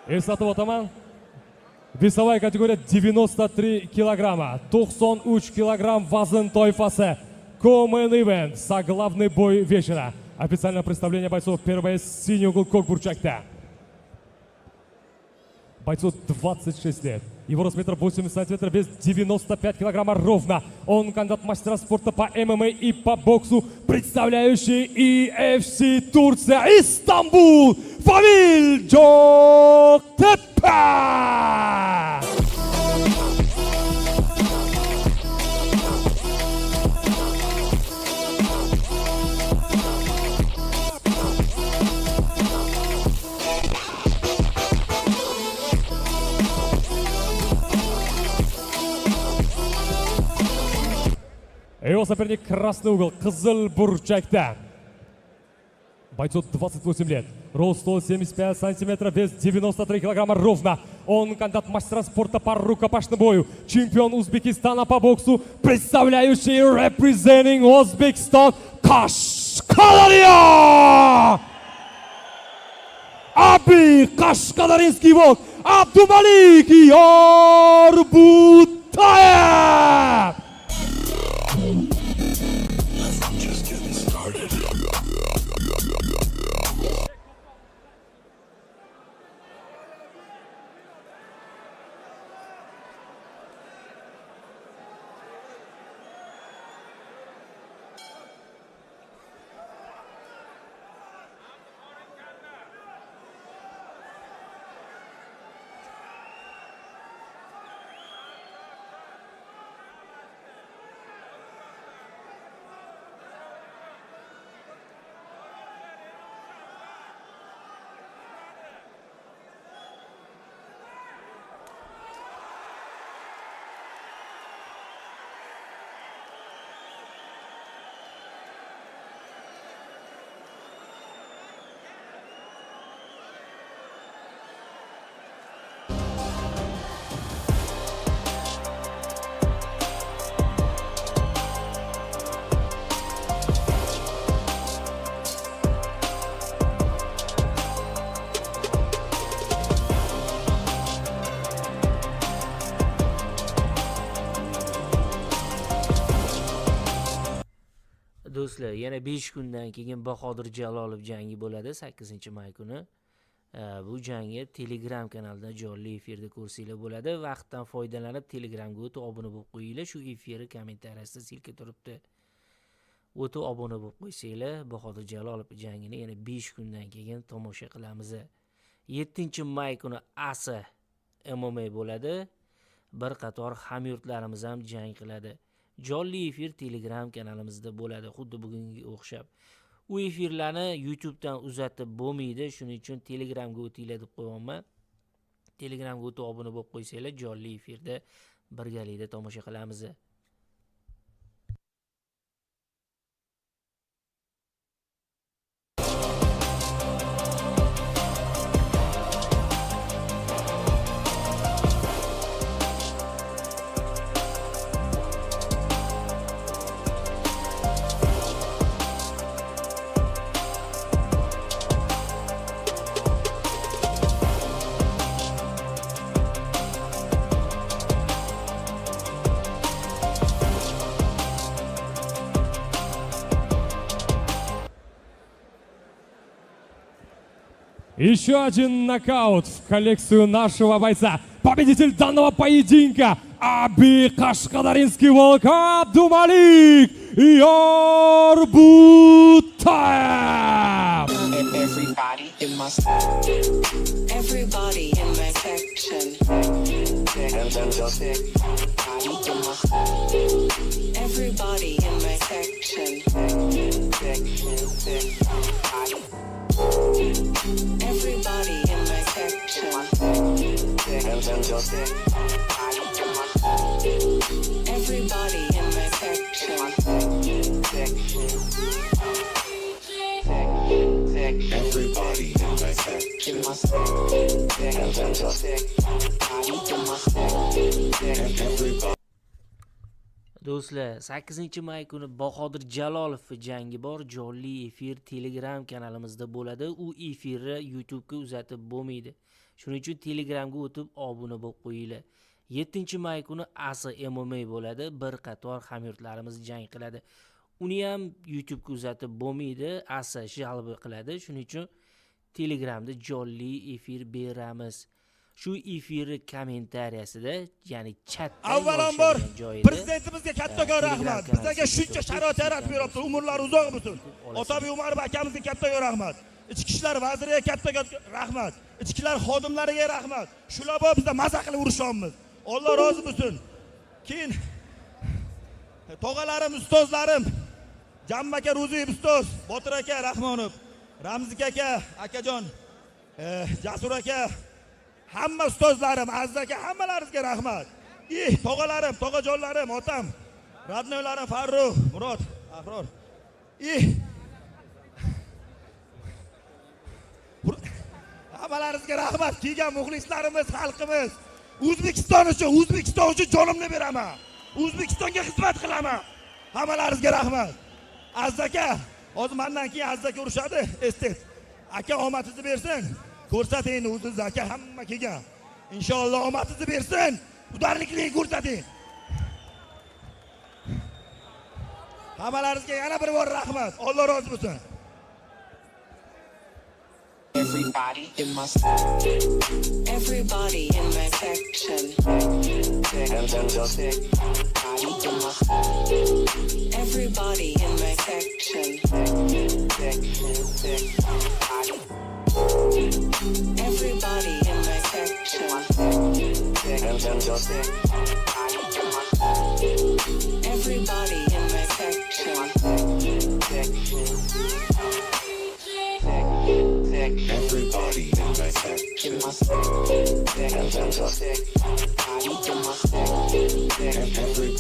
Eslatib o'taman. Весовая категория 93 килограмма, 93 килограмм вазн toifasi. Common Event, соглавный бой вечера. Официальное представление бойцов. Первое синий угол Кокбурчакта. Бойцу 26 лет. Его рост 1,80 сантиметров, вес 95 килограмма ровно. Он кандидат мастера спорта по ММА и по боксу, представляющий UFC Турция, Истанбул, Фавил Джоктепе! Его соперник красный угол, Кызыл Бурчакта. Бойцу 28 лет, рост 175 сантиметров, вес 93 килограмма ровно. Он кандидат мастера спорта по рукопашному бою, чемпион Узбекистана по боксу, представляющий representing Узбекистан, Кашкадария! Аби Кашкадаринский волк, Абдумалик Ярбутаев! Do'stlar, yana 5 kundan keyin Bahodir Jalolov jangi bo'ladi 8-may kuni. Bu jangni Telegram kanalida jonli efirda ko'rsanglar bo'ladi. Vaqtdan foydalanib Telegramga o'tib obuna bo'lib qo'yinglar. Shu efirni kommentariyasida silka turibdi. O'tib obuna bo'lib qo'ysanglar, Bahodir Jalolov jangini yana 5 kundan keyin tomosha qilamiz. 7-may kuni ASA MMA bo'ladi. Bir qator hamyurtlarimiz ham jang qiladi. Jonli efir Telegram kanalimizda bo'ladi, xuddi bugungi o'xshab. U efirlarni YouTubedan uzatib bo'lmaydi, shuning uchun Telegramga o'tinglar deb qo'yganman. Telegramga o'tib obuna bo'lib qo'ysanglar, jonli efirda birgalikda tomosha qilamiz. Еще один нокаут в коллекцию нашего бойца. Победитель данного поединка Аби Кашкадаринский волк Абдумалик Ярбутаев. Everybody in my section. Everybody in my section. Everybody in my section. Everybody in my section. Everybody in my section. Do'stlar, 8-may kuni Bahodir Jalolov jangi bor. Jonli efir Telegram kanalimizda bo'ladi. U efirni YouTube ga uzatib bo'lmaydi. Shuning uchun Telegramga o'tib obuna bo'lib qo'yinglar. 7-may kuni ASI MMA bo'ladi. Bir qator hamyurtlarimiz jang qiladi. Uni ham YouTube ga uzatib bo'lmaydi. ASI jalb qiladi. Shuning uchun Telegramda jonli efir beramiz. Shu efirni kommentariyasida, ya'ni chatda avvalambor prezidentimizga kattakon rahmat. Bizlarga shuncha sharoit yaratib beribdi. Umrlari uzoq bo'lsin. Otabek Umarov akamizga kattakon rahmat. Ichki ishlar vaziriga kattakon rahmat. Ichki ishlar xodimlariga rahmat. Shular bor bizda maza qilib urishyapmiz. Alloh rozi bo'lsin. Keyin tog'alarim, ustozlarim, Jamma aka Ro'ziyev ustoz, Botir aka Rahmonov, Ramzik aka, akajon, Jasur aka, hamma ustozlarim, Aziz aka, hammalaringizga rahmat. Tog'alarim, tog'ajonlarim, otam, radnoylarim Farruh, Murod, Ahror. Hammalaringizga rahmat. Kelgan muxlislarimiz, xalqimiz, O'zbekiston uchun jonimni beraman. O'zbekistonga xizmat qilaman. Hammalaringizga rahmat. Aziz aka, hozir mendan keyin Aziz aka urishadi, estet. Aka omadingizni bersin. Ko'rsating o'zingiz aka, hamma kelgan. Inshaalloh omadingizni bersin. Udarliklik ko'rsating. Hammalaringizga yana bir bor rahmat. Alloh rozi bo'lsin. Everybody in my Everybody in my section. Everybody in my section. Everybody in my section. Everybody in my section. Everybody in my section. Everybody